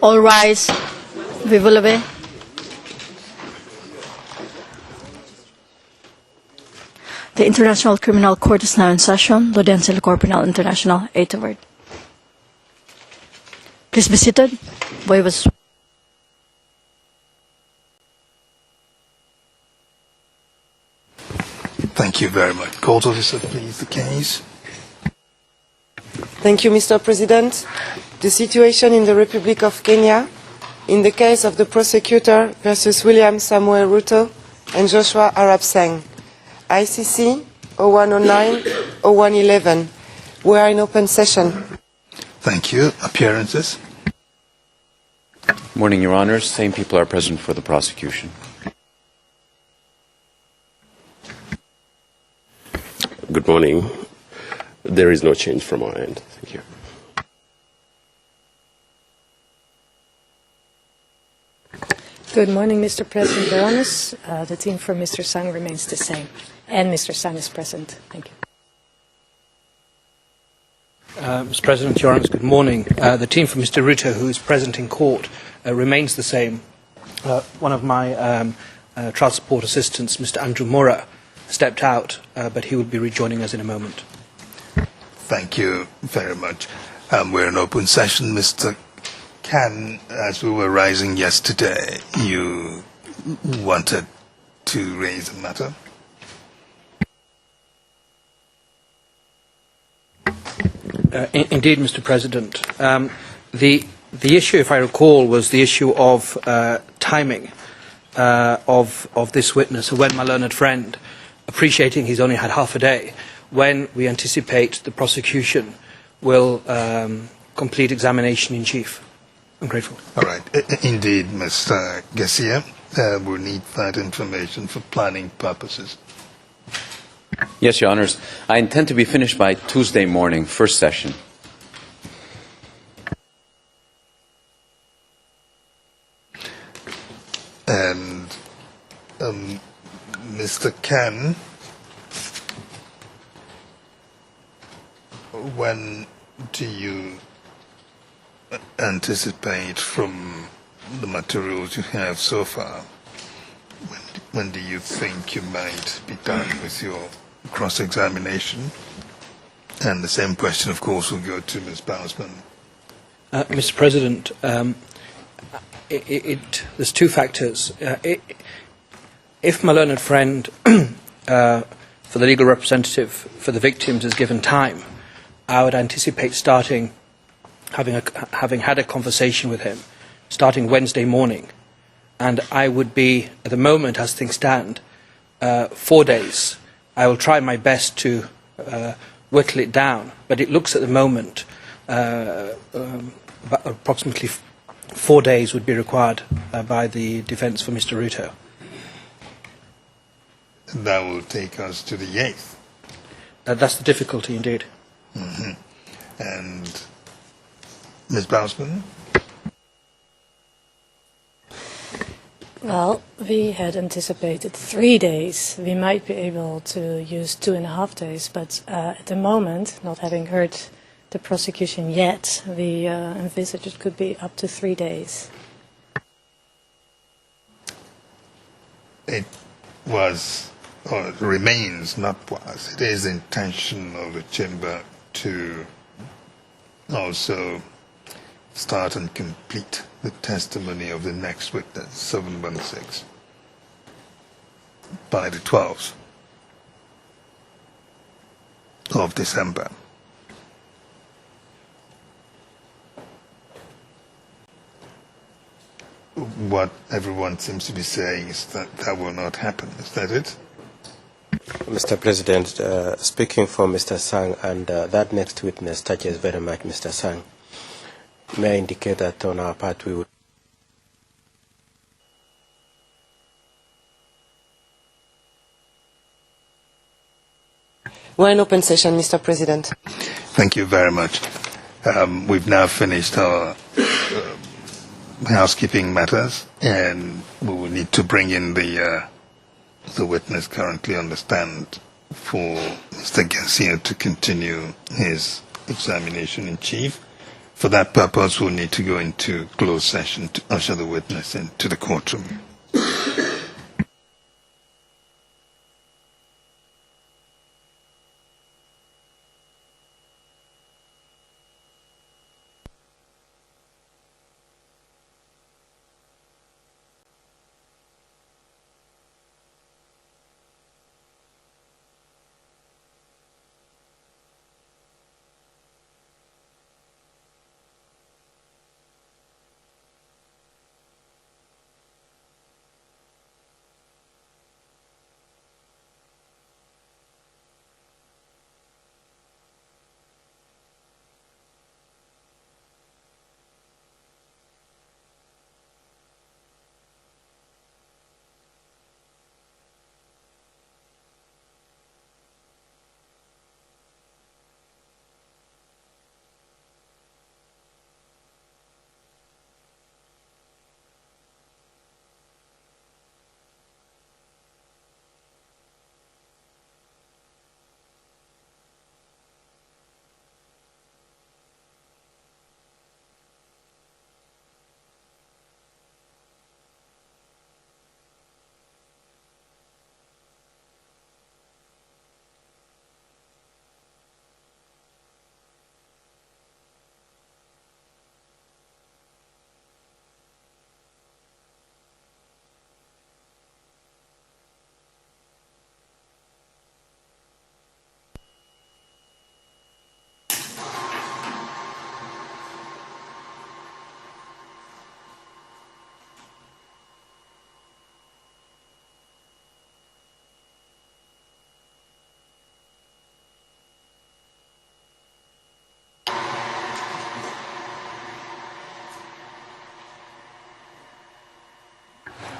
All rise. Vive la paix. The International Criminal Court is now in session. L'audience de la Cour pénale internationale est ouverte. Please be seated. Voyez vos. Thank you very much. Court officer, please, the case. Thank you, Mr. President. The situation in the Republic of Kenya in the case of the prosecutor versus William Samuel Ruto and Joshua Arap Sang. ICC 0109-0111. We are in open session. Thank you. Appearances. Morning, Your Honors. Same people are present for the prosecution. Good morning. There is no change from our end. Thank you. Good morning, Mr. President. Your Honors, the team for Mr. Sang remains the same, and Mr. Sang is present. Thank you. Mr. President, Your Honors, good morning. The team for Mr. Ruto, who is present in court, remains the same. One of my trial support assistants, Mr. Andrew Mora, stepped out, but he will be rejoining us in a moment. Thank you very much. We're in open session. Mr. Khan, as we were rising yesterday, you wanted to raise a matter? Indeed, Mr. President. The issue, if I recall, was the issue of timing of this witness, when my learned friend, appreciating he's only had half a day, when we anticipate the prosecution will complete examination in chief. I'm grateful. All right. Indeed, Mr. Garcia, we'll need that information for planning purposes. Yes, Your Honors. I intend to be finished by Tuesday morning, first session. And Mr. Khan, when do you anticipate from the materials you have so far, when do you think you might be done with your cross-examination? And the same question, of course, will go to Ms. Bousman. Mr. President, there's two factors. If my learned friend, for the legal representative for the victims, is given time, I would anticipate starting, having had a conversation with him, starting Wednesday morning. And I would be, at the moment, as things stand, 4 days. I will try my best to whittle it down, but it looks at the moment approximately 4 days would be required by the defence for Mr. Ruto. That will take us to the 8th. That's the difficulty, indeed. Mm-hmm. And Ms. Bousman? Well, we had anticipated 3 days. We might be able to use 2.5 days, but at the moment, not having heard the prosecution yet, we envisage it could be up to 3 days. It was, or it remains, not was, it is the intention of the chamber to also start and complete the testimony of the next witness, 716, by the 12th of December. What everyone seems to be saying is that that will not happen. Is that it? Mr. President, speaking for Mr. Sang, and that next witness touches very much Mr. Sang, may I indicate that on our part we would... We're in open session, Mr. President. Thank you very much. We've now finished our housekeeping matters, and we will need to bring in the witness currently on the stand for Mr. Garcia to continue his examination in chief. For that purpose, we'll need to go into closed session to usher the witness into the courtroom.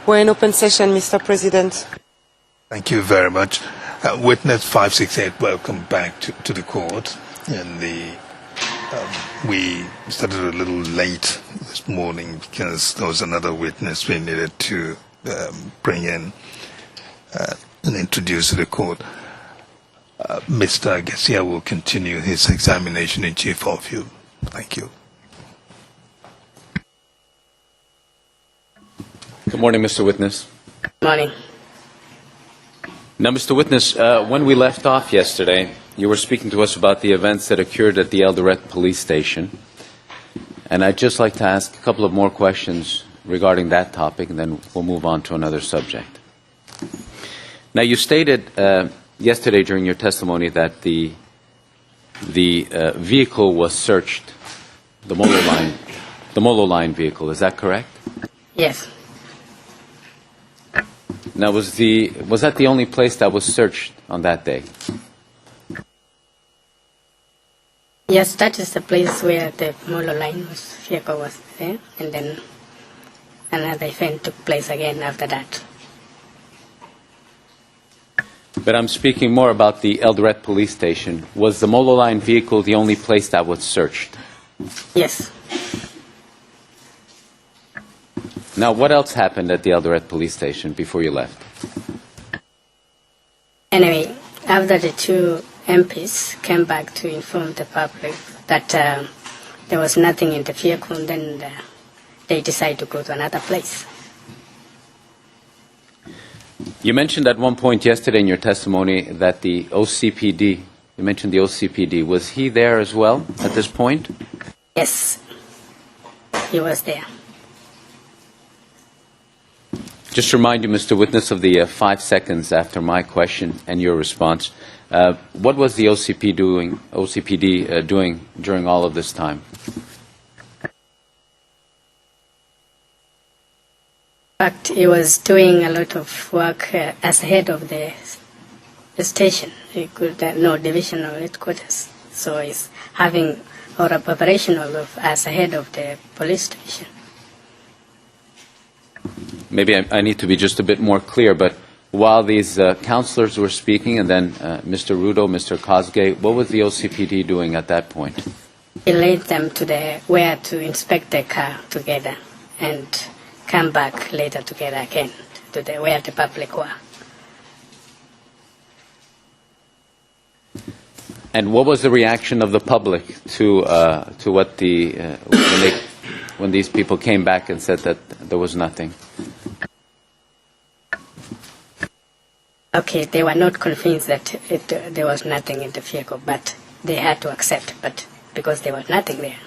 We're in open session, Mr. President. Thank you very much. Witness 568, welcome back to the court. And we started a little late this morning because there was another witness we needed to bring in and introduce to the court. Mr. Garcia will continue his examination in chief of you. Thank you. Good morning, Mr. Witness. Morning. Now, Mr. Witness, when we left off yesterday, you were speaking to us about the events that occurred at the Eldoret police station. And I'd just like to ask a couple of more questions regarding that topic, and then we'll move on to another subject. Now, you stated yesterday during your testimony that the vehicle was searched, the Molo Line vehicle. Is that correct? Yes. Now, was that the only place that was searched on that day? Yes, that is the place where the Molo Line vehicle was there, and then another event took place again after that. But I'm speaking more about the Eldoret police station. Was the Molo Line vehicle the only place that was searched? Yes. Now, what else happened at the Eldoret police station before you left? Anyway, after the two MPs came back to inform the public that there was nothing in the vehicle, then they decided to go to another place. You mentioned at one point yesterday in your testimony that the OCPD, you mentioned the OCPD. Was he there as well at this point? Yes, he was there. Just to remind you, Mr. Witness, of the 5 seconds after my question and your response. What was the OCPD doing during all of this time? In fact, he was doing a lot of work as head of the station. He could no divisional headquarters, so he's having or operational as head of the police station. Maybe I need to be just a bit more clear, but while these councillors were speaking, and then Mr. Ruto, Mr. Kosgei, what was the OCPD doing at that point? He led them to where to inspect the car together and come back later together again to where the public were. And what was the reaction of the public to what when these people came back and said that there was nothing? Okay, they were not convinced that there was nothing in the vehicle, but they had to accept, but because there was nothing there.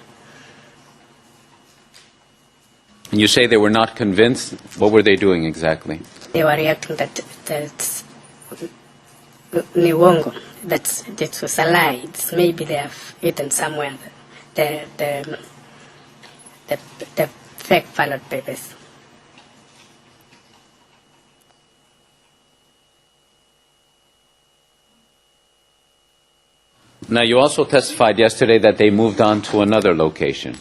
And you say they were not convinced. What were they doing exactly? They were reacting that's Niwongo, that was a lie. Maybe they have eaten somewhere the fake ballot papers. Now, you also testified yesterday that they moved on to another location.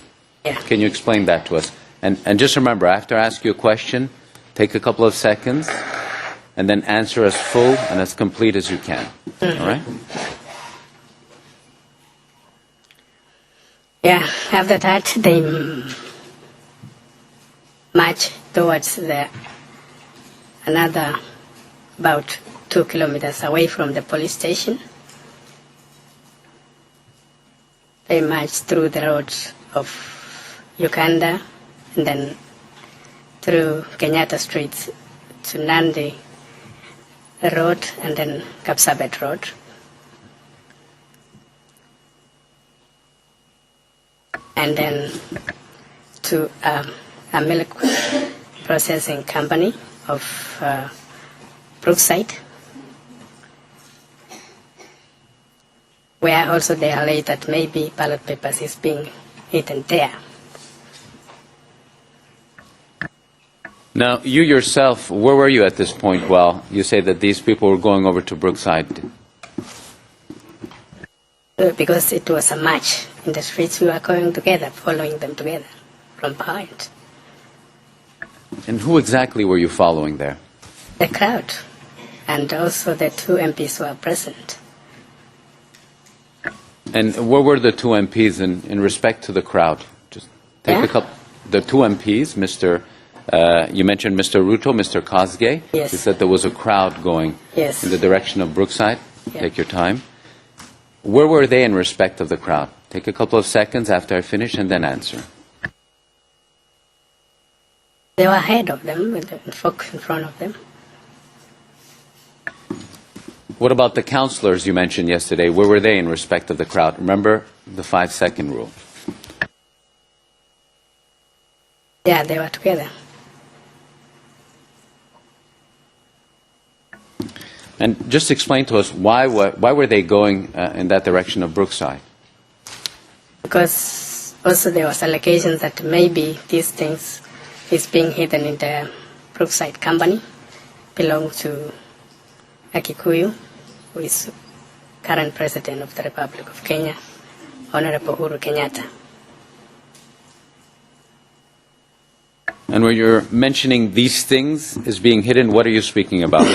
Yeah. Can you explain that to us? And just remember, after I ask you a question, take a couple of seconds and then answer as full and as complete as you can. All right? Yeah, after that, they marched towards another about 2 kilometers away from the police station. They marched through the roads of Uganda and then through Kenyatta Street to Nandi Road and then Kapsabet Road. And then to a milk processing company of Brookside, where also they alleged that maybe ballot papers is being eaten there. Now, you yourself, where were you at this point? Well, you say that these people were going over to Brookside. Because it was a march in the streets, we were going together, following them together from behind. And who exactly were you following there? The crowd, and also the 2 MPs were present. And where were the 2 MPs in respect to the crowd? Just take Yeah. a couple. The 2 MPs, you mentioned Mr. Ruto, Mr. Kosgei. Yes. You said there was a crowd going Yes. in the direction of Brookside. Yeah. Take your time. Where were they in respect of the crowd? Take a couple of seconds after I finish and then answer. They were ahead of them, with the folks in front of them. What about the councillors you mentioned yesterday? Where were they in respect of the crowd? Remember the 5-second rule. Yeah, they were together. And just explain to us why were they going in that direction of Brookside? Because also there was allegations that maybe these things is being hidden in the Brookside company, belong to a Kikuyu, who is current president of the Republic of Kenya, Honorable Uhuru Kenyatta. And when you're mentioning these things as being hidden, what are you speaking about?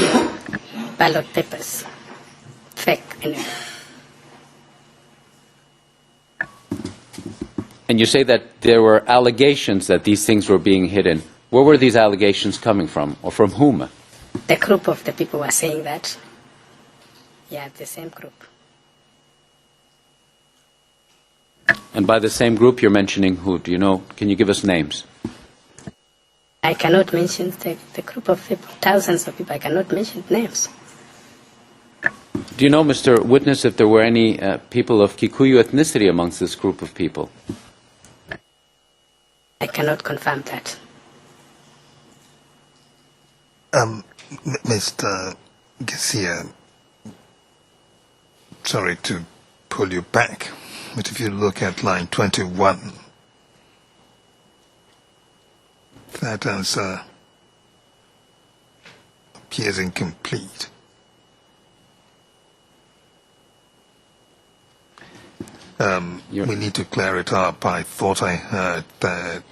Ballot papers, fake anyway. And you say that there were allegations that these things were being hidden. Where were these allegations coming from, or from whom? The group of the people were saying that. Yeah, the same group. And by the same group, you're mentioning who? Do you know? Can you give us names? I cannot mention the group of people, thousands of people. I cannot mention names. Do you know, Mr. Witness, if there were any people of Kikuyu ethnicity amongst this group of people? I cannot confirm that. Mr. Garcia, sorry to pull you back, but if you look at line 21, that answer appears incomplete. We need to clear it up. I thought I heard that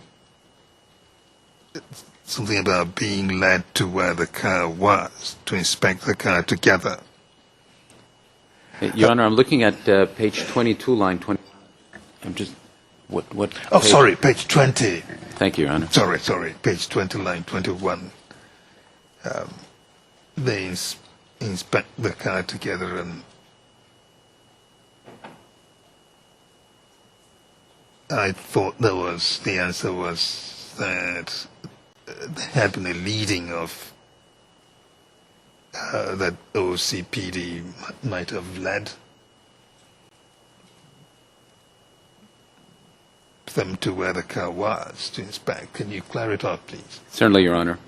something about being led to where the car was, to inspect the car together. Your Honor, I'm looking at page 22, line 20. I'm just... What Oh, page? sorry, page 20. Thank you, Your Honor. Sorry, page 20, line 21. They inspect the car together, and I thought the answer was that there had been a leading of that OCPD might have led them to where the car was to inspect. Can you clear it up, please? Certainly, Your Honor.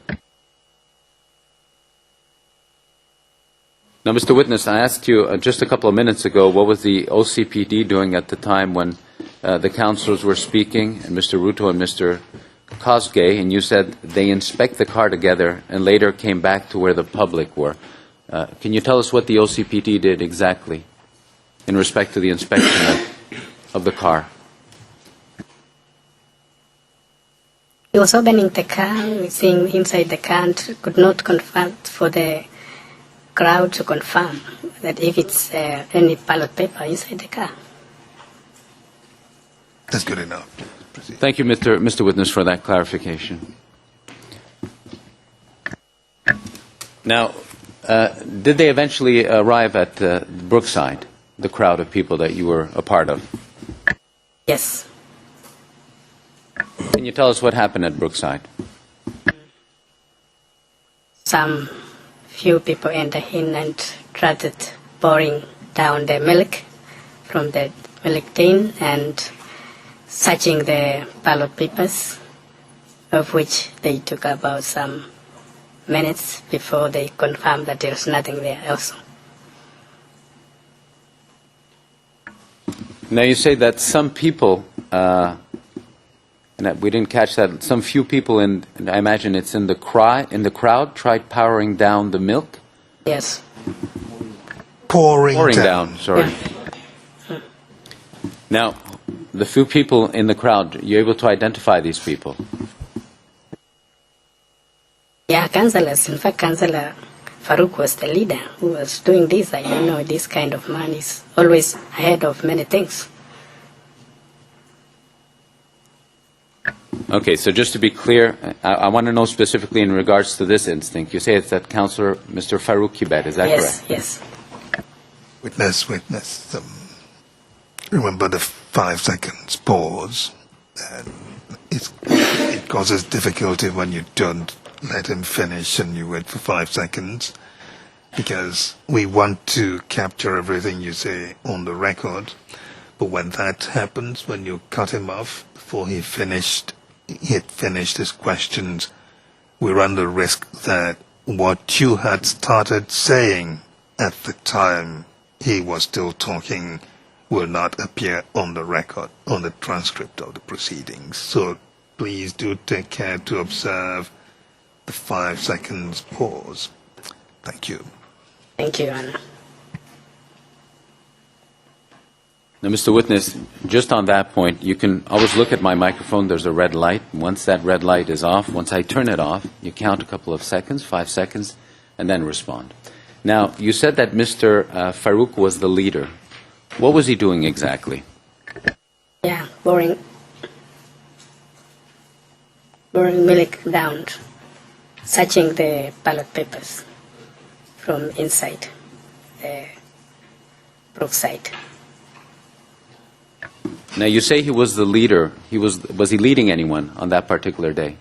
Now, Mr. Witness, I asked you just a couple of minutes ago, what was the OCPD doing at the time when the councillors were speaking, and Mr. Ruto and Mr. Kosgei, and you said they inspect the car together and later came back to where the public were. Can you tell us what the OCPD did exactly in respect to the inspection of the car? He was opening the car, seeing inside the car, and could not confirm for the crowd to confirm that if it's any ballot paper inside the car. That's good enough. Proceed. Thank you, Mr. Witness, for that clarification. Now, did they eventually arrive at Brookside, the crowd of people that you were a part of? Yes. Can you tell us what happened at Brookside? Some few people entered in and started pouring down the milk from the milk tin and searching the ballot papers, of which they took about some minutes before they confirmed that there's nothing there also. Now, you say that some people, and we didn't catch that, some few people, and I imagine it's in the crowd, tried powering down the milk? Yes. Pouring down, sorry. Yeah. Now, the few people in the crowd, you're able to identify these people? Yeah, councillors. In fact, Councillor Farouk was the leader who was doing this. I don't know, this kind of man is always ahead of many things. Okay, so just to be clear, I want to know specifically in regards to this instinct. You say it's that Councillor Mr. Farouk Kibet, is that correct? Yes. Witness. Remember the 5 seconds pause. And it causes difficulty when you don't let him finish and you wait for 5 seconds, because we want to capture everything you say on the record. But when that happens, when you cut him off before he had finished his questions, we run the risk that what you had started saying at the time he was still talking will not appear on the record, on the transcript of the proceedings. So please do take care to observe the 5 seconds pause. Thank you. Thank you, Anna. Now, Mr. Witness, just on that point, you can always look at my microphone. There's a red light. Once that red light is off, once I turn it off, you count a couple of seconds, 5 seconds, and then respond. Now, you said that Mr. Farouk was the leader. What was he doing exactly? Yeah, pouring milk down, searching the ballot papers from inside the Brookside. Now, you say he was the leader. Was he leading anyone on that particular day?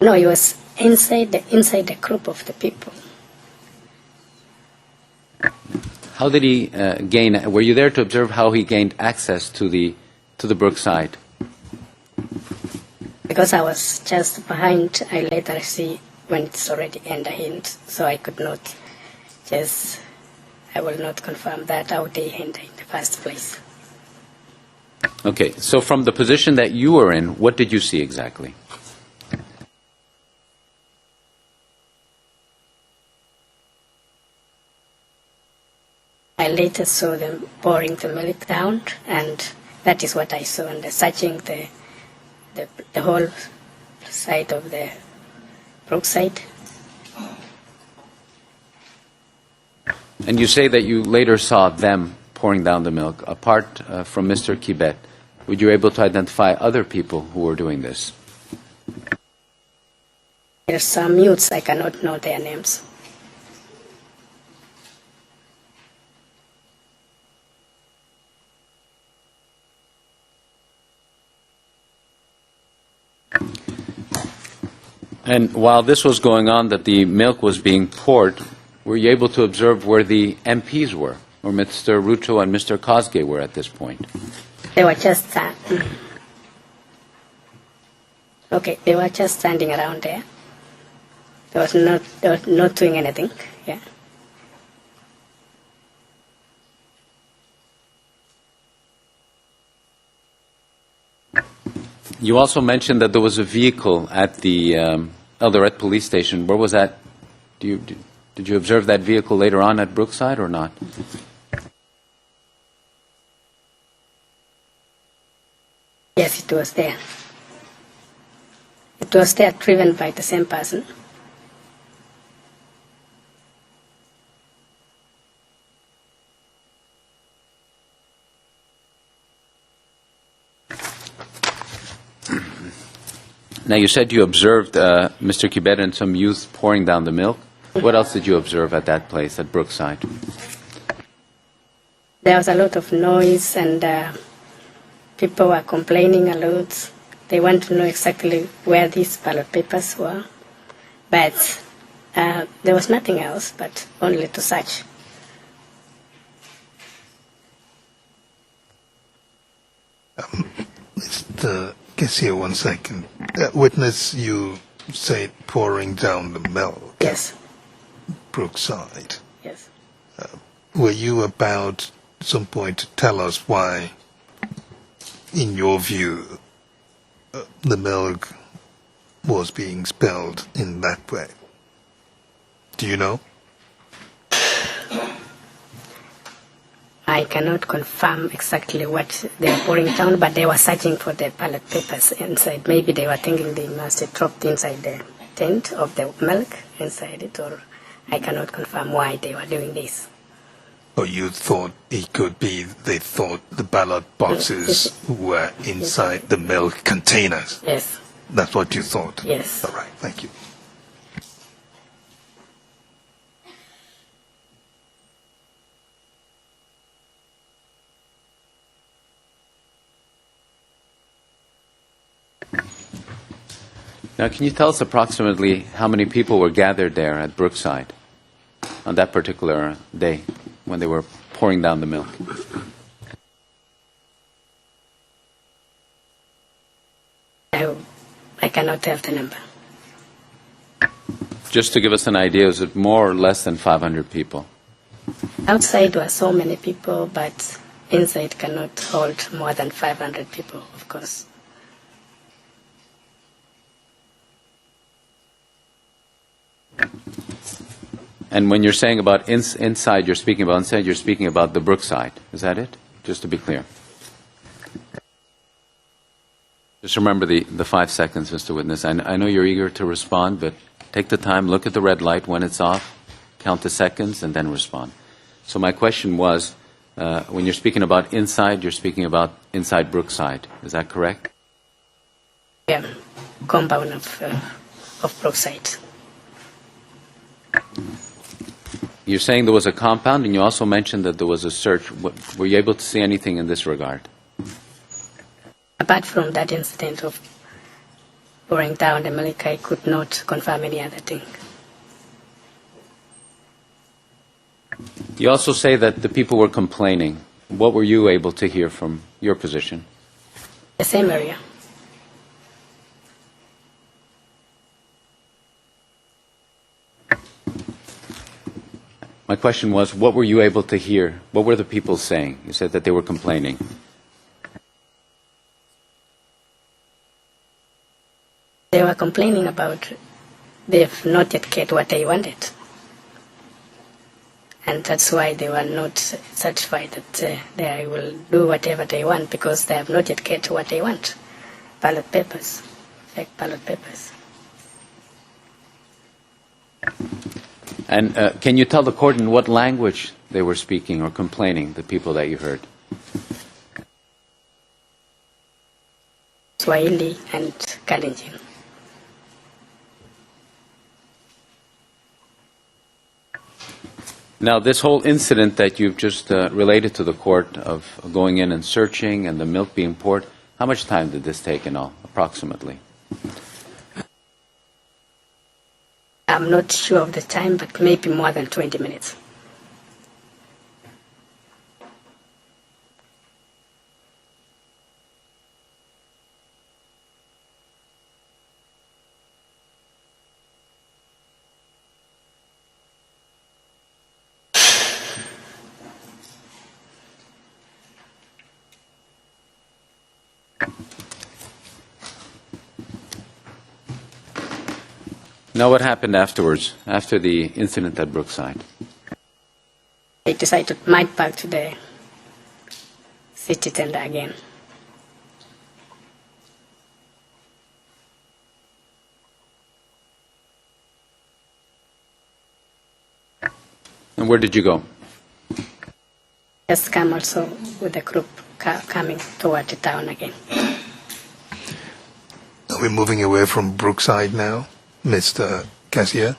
No, he was inside the group of the people. How did he gain? Were you there to observe how he gained access to the Brookside? Because I was just behind, I later see when it's already ended, so I could not I will not confirm that how they ended in the first place. Okay, so from the position that you were in, what did you see exactly? I later saw them pouring the milk down, and that is what I saw, and searching the whole side of the Brookside. And you say that you later saw them pouring down the milk. Apart from Mr. Kibet, were you able to identify other people who were doing this? There are some youths, I cannot know their names. And while this was going on, that the milk was being poured, were you able to observe where the MPs were, or Mr. Ruto and Mr. Kosgei were at this point? They were just okay. They were just standing around there. They were not doing anything. Yeah. You also mentioned that there was a vehicle at the Eldoret police station. Where was that? Did you observe that vehicle later on at Brookside or not? Yes, it was there. It was there, driven by the same person. Now, you said you observed Mr. Kibet and some youth pouring down the milk. What else did you observe at that place, at Brookside? There was a lot of noise, and people were complaining a lot. They want to know exactly where these ballot papers were. But there was nothing else but only to search. Mr. Kessia, 1 second. Witness, you say pouring down the milk. Yes. Brookside. Yes. Were you about at some point to tell us why, in your view, the milk was being spilled in that way? Do you know? I cannot confirm exactly what they were pouring down, but they were searching for the ballot papers inside. Maybe they were thinking they must have dropped inside the tent of the milk inside it, or I cannot confirm why they were doing this. Or you thought it could be they thought the ballot boxes were inside the milk containers? Yes. That's what you thought? Yes. All right, thank you. Now, can you tell us approximately how many people were gathered there at Brookside on that particular day when they were pouring down the milk? I cannot tell the number. Just to give us an idea, is it more or less than 500 people? Outside were so many people, but inside cannot hold more than 500 people, of course. And when you're saying about inside, you're speaking about inside, you're speaking about the Brookside. Is that it? Just to be clear. Just remember the 5 seconds, Mr. Witness. I know you're eager to respond, but take the time, look at the red light when it's off, count the seconds, and then respond. So my question was, when you're speaking about inside, you're speaking about inside Brookside. Is that correct? Yeah, compound of Brookside. You're saying there was a compound, and you also mentioned that there was a search. Were you able to see anything in this regard? Apart from that incident of pouring down the milk, I could not confirm any other thing. You also say that the people were complaining. What were you able to hear from your position? The same area. My question was, what were you able to hear? What were the people saying? You said that they were complaining. They were complaining about they've not yet get what they wanted. And that's why they were not satisfied that they will do whatever they want, because they have not yet get what they want. Ballot papers, fake ballot papers. And can you tell the court in what language they were speaking or complaining, the people that you heard? Swahili and Kalenjin. Now, this whole incident that you've just related to the court of going in and searching and the milk being poured, how much time did this take in all, approximately? I'm not sure of the time, but maybe more than 20 minutes. Now, what happened afterwards, after the incident at Brookside? I decided to might back to the city center again. And where did you go? Just come also with the group coming toward the town again. Are we moving away from Brookside now, Mr. Cassia?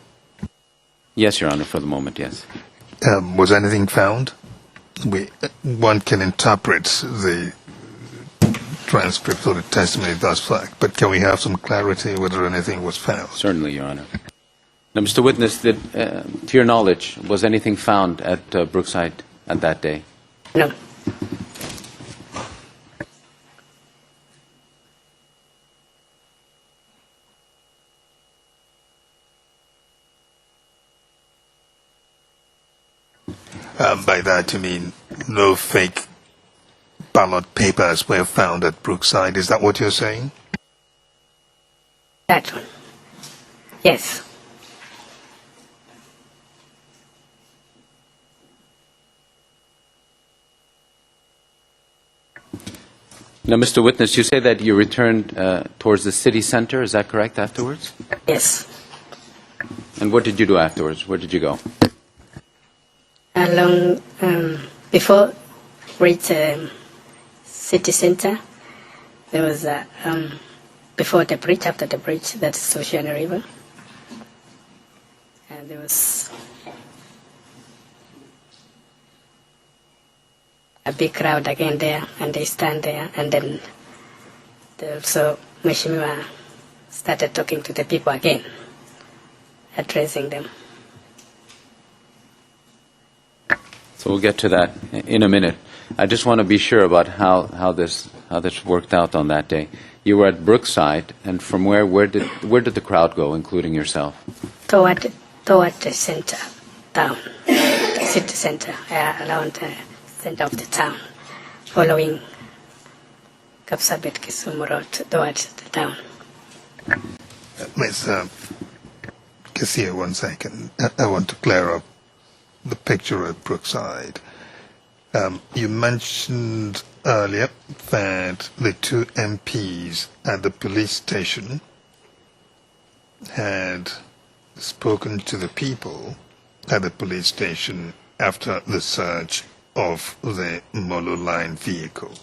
Yes, Your Honor, for the moment, yes. Was anything found? One can interpret the transcript or the testimony thus far, but can we have some clarity whether anything was found? Certainly, Your Honor. Now, Mr. Witness, to your knowledge, was anything found at Brookside at that day? No. By that you mean no fake ballot papers were found at Brookside, is that what you're saying? That one. Yes. Now, Mr. Witness, you say that you returned towards the city center, is that correct, afterwards? Yes. And what did you do afterwards? Where did you go? Along, before reach city center, there was before the bridge, after the bridge, that's Ocean River. And there was a big crowd again there, and they stand there, and then also Mheshimiwa started talking to the people again, addressing them. So we'll get to that in a minute. I just want to be sure about how this worked out on that day. You were at Brookside, and from where did the crowd go, including yourself? Toward the center town, the city center, around the center of the town, following Kapsabet Kisumu Road towards the town. Ms. Cassia, 1 second. I want to clear up the picture at Brookside. You mentioned earlier that the two MPs at the police station had spoken to the people at the police station after the search of the Molo Line vehicle.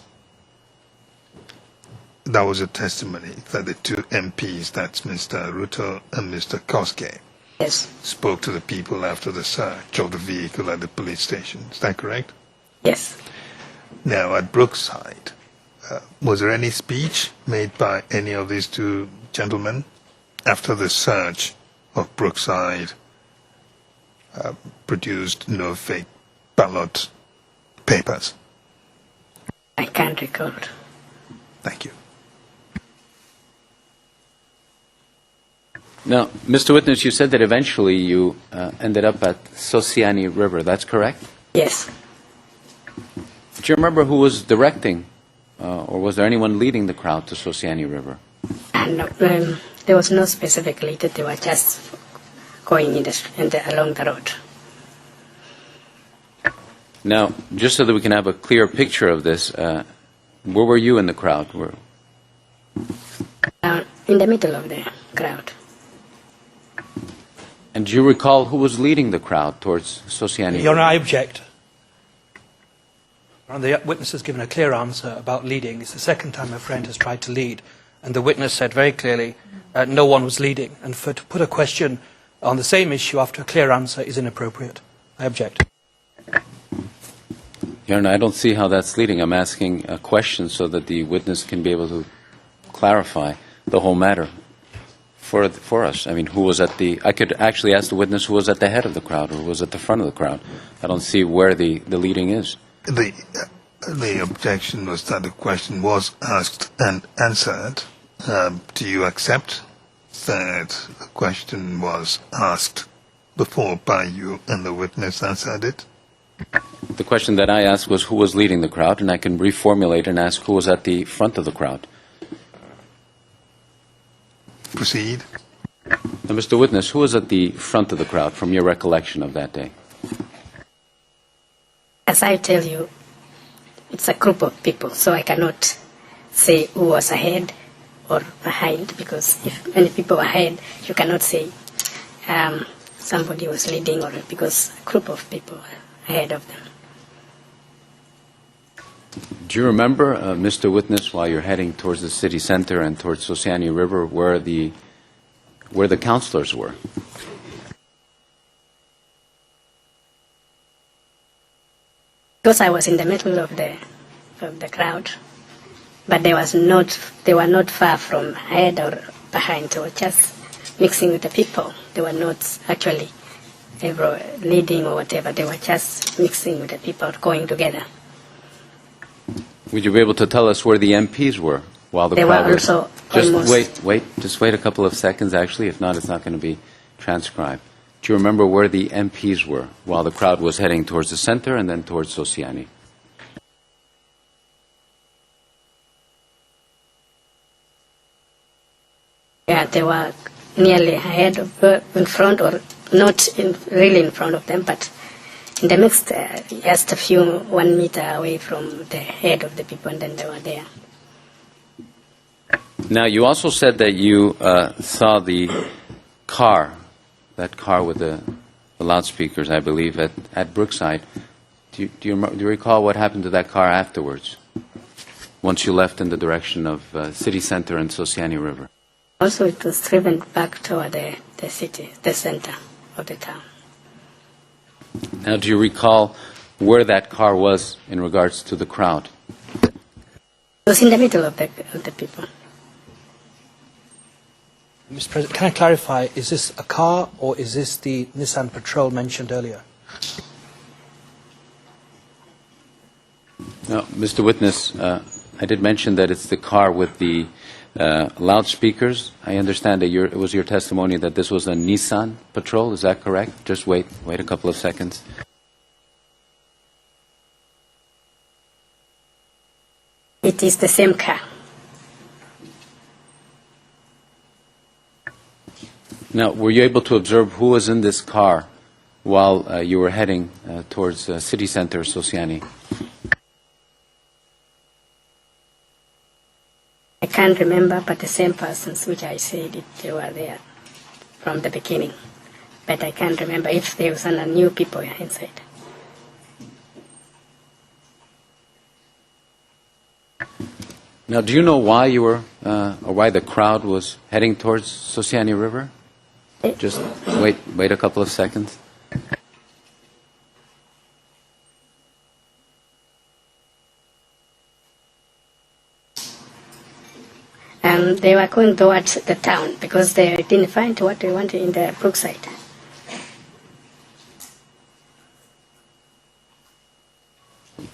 That was a testimony that the two MPs, that's Mr. Ruto and Mr. Koske, Yes. spoke to the people after the search of the vehicle at the police station. Is that correct? Yes. Now, at Brookside, was there any speech made by any of these two gentlemen after the search of Brookside produced no fake ballot papers? I can't recall. Thank you. Now, Mr. Witness, you said that eventually you ended up at Sosiani River. That's correct? Yes. Do you remember who was directing, or was there anyone leading the crowd to Sosiani River? And there was no specific leader. They were just going along the road. Now, just so that we can have a clear picture of this, where were you in the crowd? In the middle of the crowd. And do you recall who was leading the crowd towards Sosiani? Your Honour, I object. And the witness has given a clear answer about leading. It's the second time a friend has tried to lead, and the witness said very clearly no one was leading. And to put a question on the same issue after a clear answer is inappropriate. I object. Your Honor, I don't see how that's leading. I'm asking a question so that the witness can be able to clarify the whole matter. for us? I mean, who was at the? I could actually ask the witness who was at the head of the crowd or who was at the front of the crowd. I don't see where the leading is. The objection was that the question was asked and answered. Do you accept that the question was asked before by you and the witness answered it? The question that I asked was who was leading the crowd, and I can reformulate and ask who was at the front of the crowd. Proceed. Now, Mr. Witness, who was at the front of the crowd from your recollection of that day? As I tell you, it's a group of people, so I cannot say who was ahead or behind, because if many people were ahead, you cannot say somebody was leading, or because a group of people were ahead of them. Do you remember, Mr. Witness, while you're heading towards the city center and towards Sosiani River, where the councillors were? Because I was in the middle of the crowd, but they were not far from ahead or behind. They were just mixing with the people. They were not actually leading or whatever. They were just mixing with the people, going together. Would you be able to tell us where the MPs were while the They crowd were was? also Just wait a couple of seconds, actually. If not, it's not going to be transcribed. Do you remember where the MPs were while the crowd was heading towards the center and then towards Sosiani? Yeah, they were nearly ahead of, in front, or not really in front of them, but in the midst, just a few 1 meter away from the head of the people, and then they were there. Now, you also said that you saw the car, that car with the loudspeakers, I believe, at Brookside. Do you recall what happened to that car afterwards, once you left in the direction of city center and Sosiani River? Also, it was driven back toward the city, the center of the town. Now, do you recall where that car was in regards to the crowd? It was in the middle of the people. Mr. President, can I clarify, is this a car or is this the Nissan Patrol mentioned earlier? No, Mr. Witness, I did mention that it's the car with the loudspeakers. I understand that it was your testimony that this was a Nissan Patrol. Is that correct? Just wait a couple of seconds. It is the same car. Now, were you able to observe who was in this car while you were heading towards city center Sosiani? I can't remember, but the same persons which I said they were there from the beginning. But I can't remember if there was any new people inside. Now, do you know why you were, or why the crowd was heading towards Sosiani River? Just wait a couple of seconds. They were going towards the town because they didn't find what they wanted in the Brookside.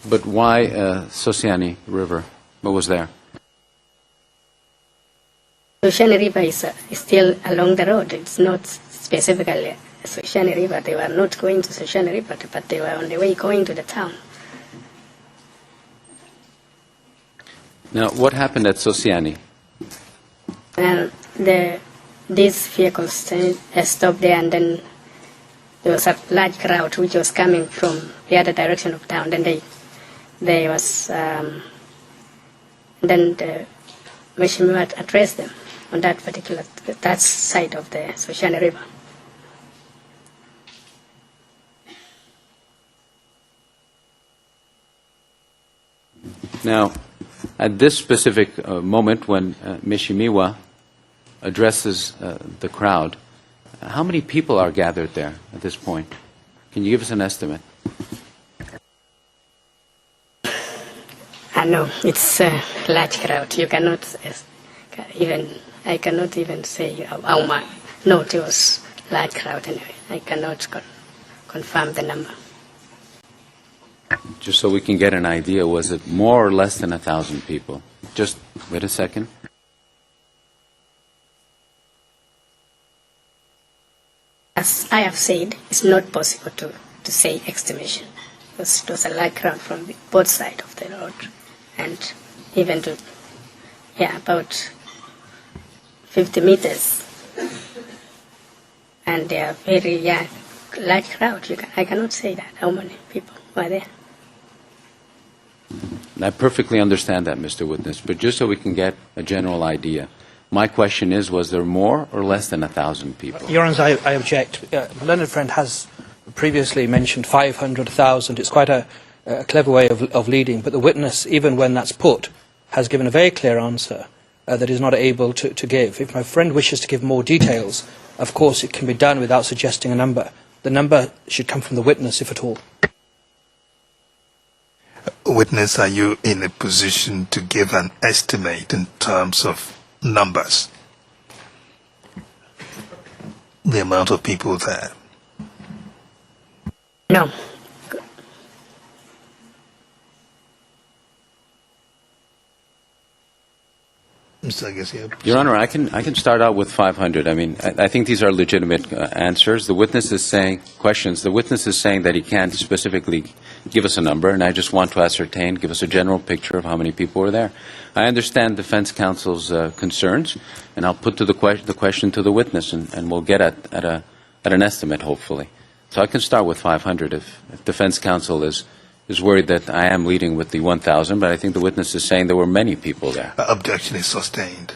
But why Sosiani River? What was there? Sosiani River is still along the road. It's not specifically Sosiani River. They were not going to Sosiani River, but they were on the way going to the town. Now, what happened at Sosiani? And these vehicles stopped there, and then there was a large crowd which was coming from the other direction of town. Then then the Mheshimiwa addressed them on that side of the Sosiani River. Now, at this specific moment when Mheshimiwa addresses the crowd, how many people are gathered there at this point? Can you give us an estimate? No, it's a large crowd. You cannot even I cannot even say how much. No, it was large crowd anyway. I cannot confirm the number. Just so we can get an idea, was it more or less than 1,000 people? Just wait a second. As I have said, it's not possible to say estimation. Because it was a large crowd from both sides of the road. And even to, about 50 meters. And they are very large crowd. I cannot say that, how many people were there. I perfectly understand that, Mr. Witness, but just so we can get a general idea, my question is, was there more or less than 1,000 people? Your Honours, I object. My learned friend has previously mentioned 500,000. It's quite a clever way of leading, but the witness, even when that's put, has given a very clear answer that he's not able to give. If my friend wishes to give more details, of course it can be done without suggesting a number. The number should come from the witness, if at all. Witness, are you in a position to give an estimate in terms of numbers? The amount of people there? No. Mr. Garcia? Your Honor, I can start out with 500. I mean, I think these are legitimate answers. The witness is saying, questions, the witness is saying that he can't specifically give us a number, and I just want to ascertain, give us a general picture of how many people were there. I understand defense counsel's concerns, and I'll put the question to the witness, and we'll get at an estimate, hopefully. So I can start with 500 if defense counsel is worried that I am leading with the 1,000, but I think the witness is saying there were many people there. Objection is sustained.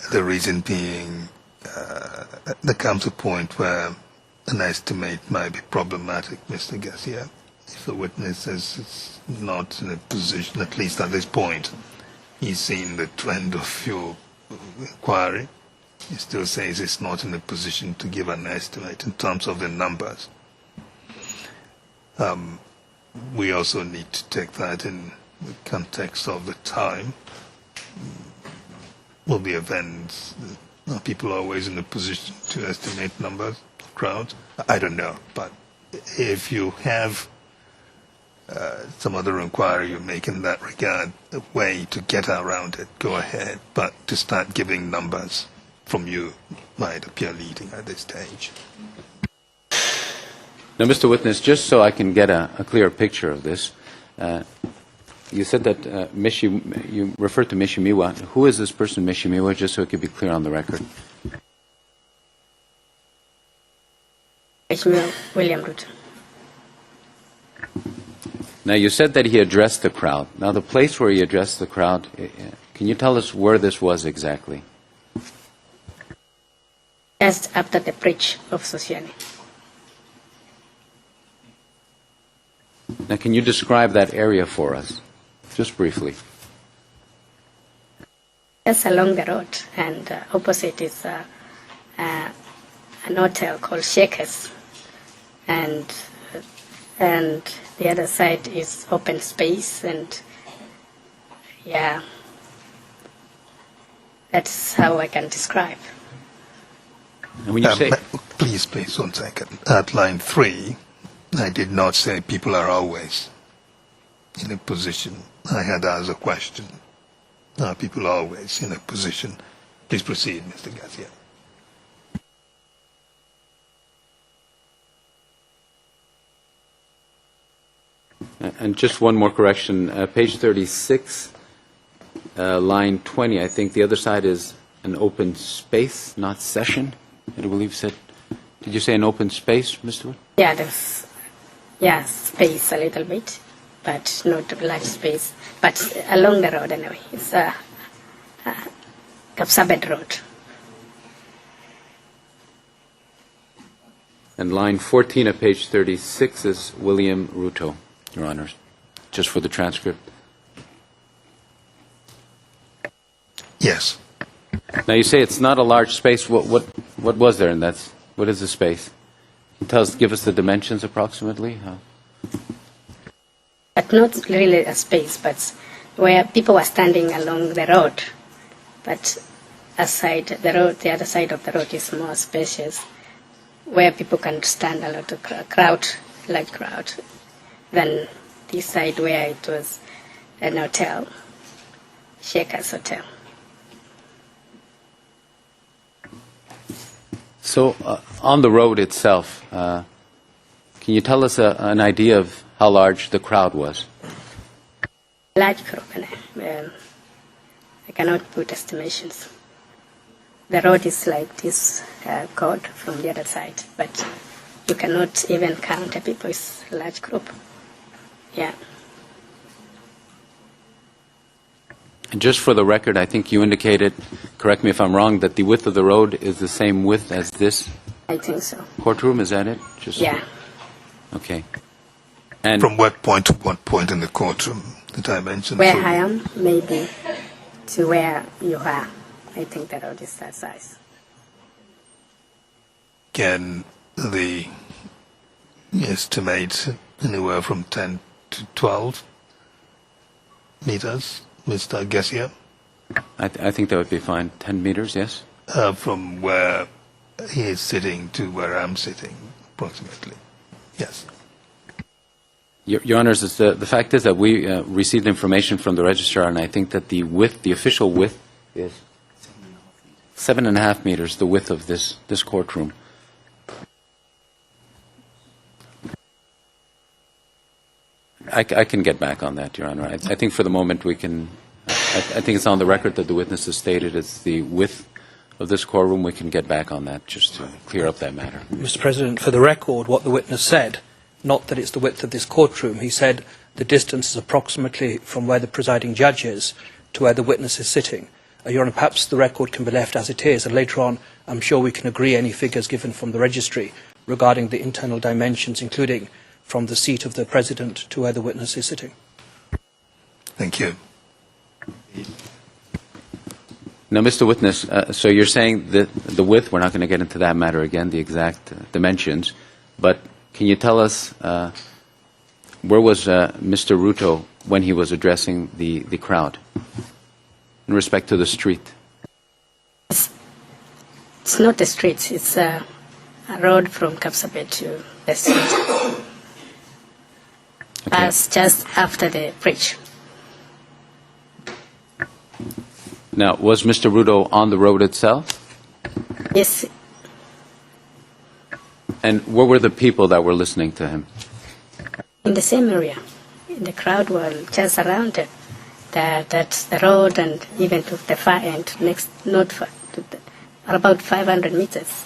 The reason being, there comes a point where an estimate might be problematic, Mr. Garcia. If the witness is not in a position, at least at this point, he's seen the trend of your inquiry. He still says it's not in a position to give an estimate in terms of the numbers. We also need to take that in the context of the time. Will the events, are people always in a position to estimate numbers of crowds? I don't know, but if you have some other inquiry you make in that regard, a way to get around it, go ahead, but to start giving numbers from you might appear leading at this stage. Now, Mr. Witness, just so I can get a clear picture of this, you said that you referred to Mishimiwa. Who is this person, Mishimiwa, just so it could be clear on the record? William Ruto. Now, you said that he addressed the crowd. Now, the place where he addressed the crowd, can you tell us where this was exactly? Just after the bridge of Sosiani. Now, can you describe that area for us, just briefly? Just along the road, and opposite is an hotel called Shakers, and the other side is open space, and that's how I can describe. And when you say, please, 1 second. At line 3, I did not say people are always in a position. I had asked a question. Are people always in a position? Please proceed, Mr. Garcia. and just one more correction, page 36, line 20, I think the other side is an open space, not session. I believe said. Did you say an open space, Mr. Wood? Yeah, there's space a little bit, but not a large space. But along the road anyway, it's a Kapsabet Road. And line 14 of page 36 is William Ruto, Your Honors, just for the transcript. Yes. Now you say it's not a large space. What was there, and what is the space? Give us the dimensions approximately. like not really a space, but where people were standing along the road. But aside the road, the other side of the road is more spacious, where people can stand a lot of large crowd, than this side where it was an hotel, Shaker's Hotel. So, on the road itself, can you tell us an idea of how large the crowd was? Large crowd, I cannot put estimations. The road is like this chord from the other side, but you cannot even count the people. It's a large group. Yeah. And just for the record, I think you indicated, correct me if I'm wrong, that the width of the road is the same width as this I think so. courtroom, is that it? Just Yeah. Okay. And From what point to what point in the courtroom did I mention? Where I am, maybe to where you are. I think the road is that size. Can the estimate anywhere from 10 to 12 meters, Mr. Gessia? I think that would be fine. 10 meters, yes? From where he is sitting to where I'm sitting, approximately. Yes. Your Honors, the fact is that we received information from the registrar, and I think that the width, the official width, is 7.5 meters, the width of this courtroom. I can get back on that, Your Honor. I think for the moment we can. I think it's on the record that the witness has stated it's the width of this courtroom. We can get back on that just to clear up that matter. Mr. President, for the record, what the witness said, not that it's the width of this courtroom, he said the distance is approximately from where the presiding judge is to where the witness is sitting. Your Honour, perhaps the record can be left as it is, and later on I'm sure we can agree any figures given from the registry regarding the internal dimensions, including from the seat of the President to where the witness is sitting. Thank you. Now, Mr. Witness, so you're saying that the width, we're not going to get into that matter again, the exact dimensions, but can you tell us where was Mr. Ruto when he was addressing the crowd in respect to the street? It's not the streets, it's a road from Kapsabet to the street. As just after the bridge. Now, was Mr. Ruto on the road itself? Yes, And where were the people that were listening to him? in the same area. The crowd were just around the road and even to the far end, next, not far, to the, about 500 meters,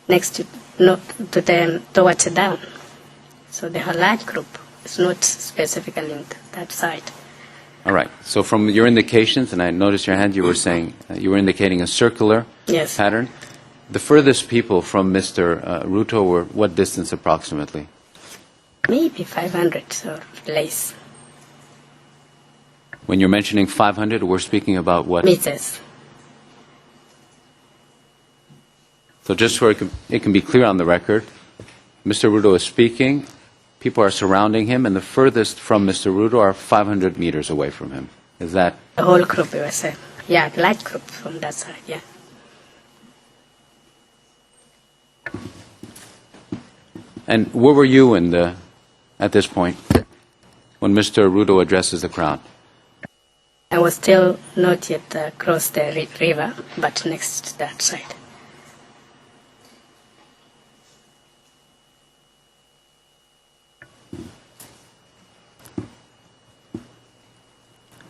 next to, not to them, towards the down. So the whole large group is not specifically in that side. All right. So from your indications, and I noticed your hand, you were saying you were indicating a circular Yes. pattern. The furthest people from Mr. Ruto were what distance approximately? Maybe 500 or less When you're mentioning 500, we're speaking about what? meters. So just so it can be clear on the record, Mr. Ruto is speaking, people are surrounding him, and the furthest from Mr. Ruto are 500 meters away from him. Is that? The whole group, you were saying. Yeah, large group from that side, yeah. And where were you at this point when Mr. Ruto addresses the crowd? I was still not yet across the river, but next to that side.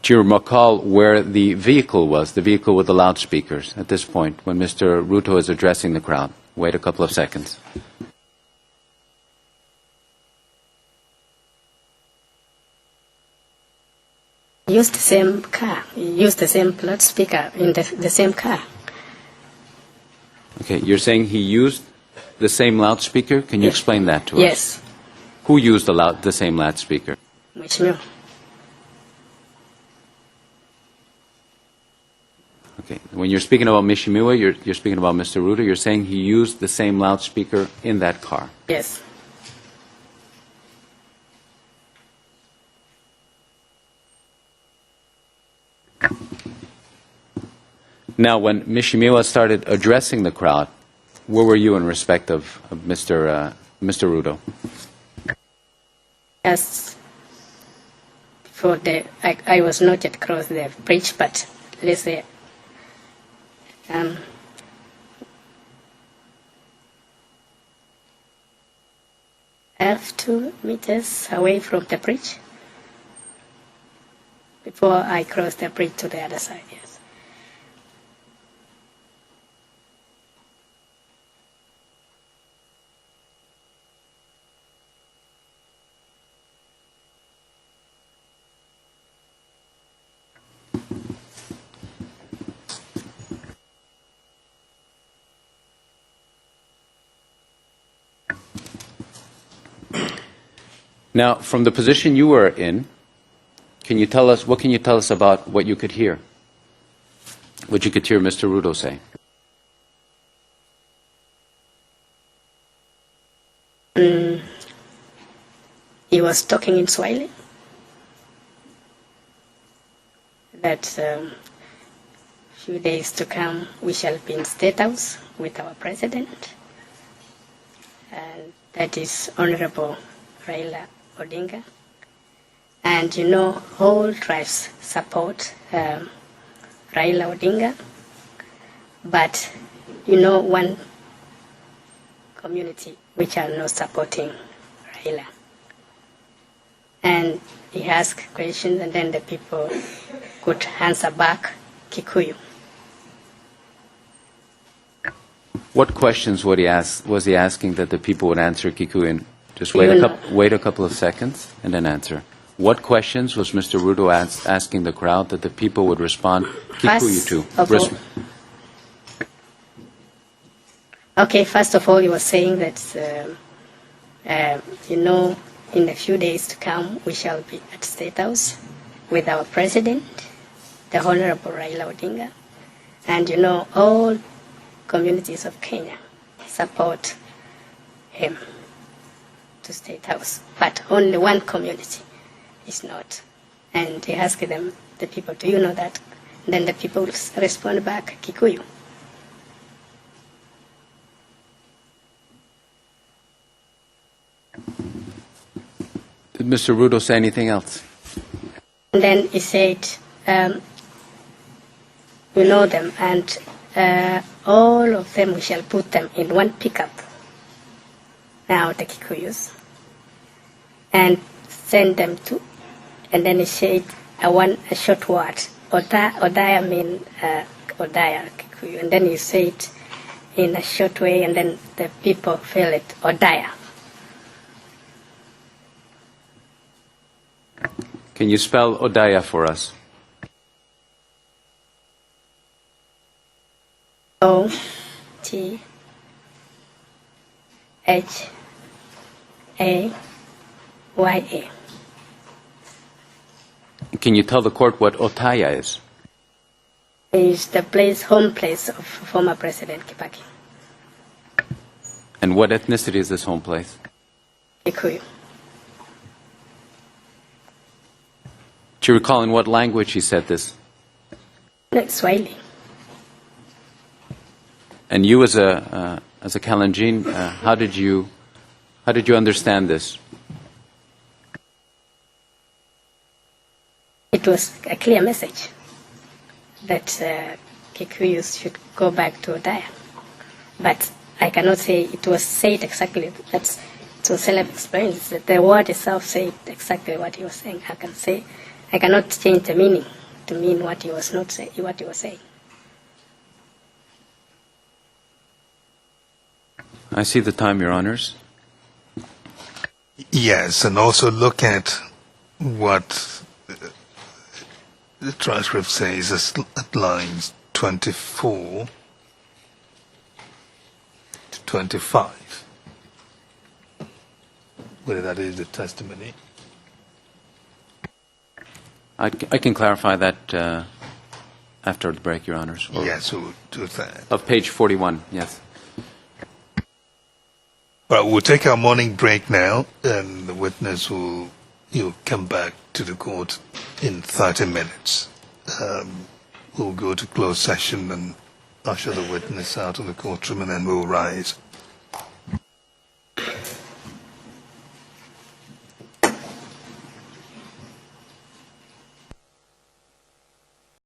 Do you recall where the vehicle was, the vehicle with the loudspeakers, at this point, when Mr. Ruto is addressing the crowd? Wait a couple of seconds. Used the same car, used the same loudspeaker in the same car. Okay, you're saying he used the same loudspeaker? Can you explain that to us? Yes, Who used the same loudspeaker? Mheshimiwa. Okay, when you're speaking about Mishimiwa, you're speaking about Mr. Ruto, you're saying he used the same loudspeaker in that car. Yes. Now, when Mishimiwa started addressing the crowd, where were you in respect of Mr. Ruto? As for I was not yet across the bridge, but let's say, have 2 meters away from the bridge before I crossed the bridge to the other side, yes. Now, from the position you were in, what can you tell us about what you could hear? What you could hear Mr. Ruto say? He was talking in Swahili. That few days to come, we shall be in State House with our president, and that is Honorable Raila Odinga. And you know, all tribes support Raila Odinga, but you know, one community which are not supporting Raila. And he asked questions, and then the people could answer back Kikuyu. What questions was he asking that the people would answer Kikuyu? Just wait a couple of seconds and then answer. What questions was Mr. Ruto asking the crowd that the people would respond Kikuyu to? Okay, first of all, he was saying that, you know, in a few days to come, we shall be at State House with our president, the Honorable Raila Odinga. And, you know, all communities of Kenya support him to State House. But only one community is not. And he asked them, the people, do you know that? And then the people will respond back, Kikuyu. Did Mr. Ruto say anything else? And then he said, we know them, and all of them, we shall put them in one pickup, now the Kikuyus, and send them to, and then he said a short word, Odaya mean Odaya, Kikuyu, and then he said in a short way, and then the people feel it, Odaya. Can you spell Odaya for us? O-T-H-A-Y-A. Can you tell the court what Otaya is? It's the home place of former President Kibaki. And what ethnicity is this home place? Kikuyu. Do you recall in what language he said this? No, Swahili. And you, as a Kalenjin, how did you understand this? It was a clear message that Kikuyus should go back to Odaya. But I cannot say it was said exactly. It was self-explained. The word itself said exactly what he was saying. I cannot change the meaning to mean what he was saying. I see the time, Your Honors. Yes, and also look at what the transcript says at lines 24 to 25. Whether that is the testimony. I can clarify that after the break, Your Honors. Yes, we'll do that. Of page 41, yes. Well, we'll take our morning break now, and the witness will come back to the court in 30 minutes. we'll go to closed session and usher the witness out of the courtroom, and then we'll rise.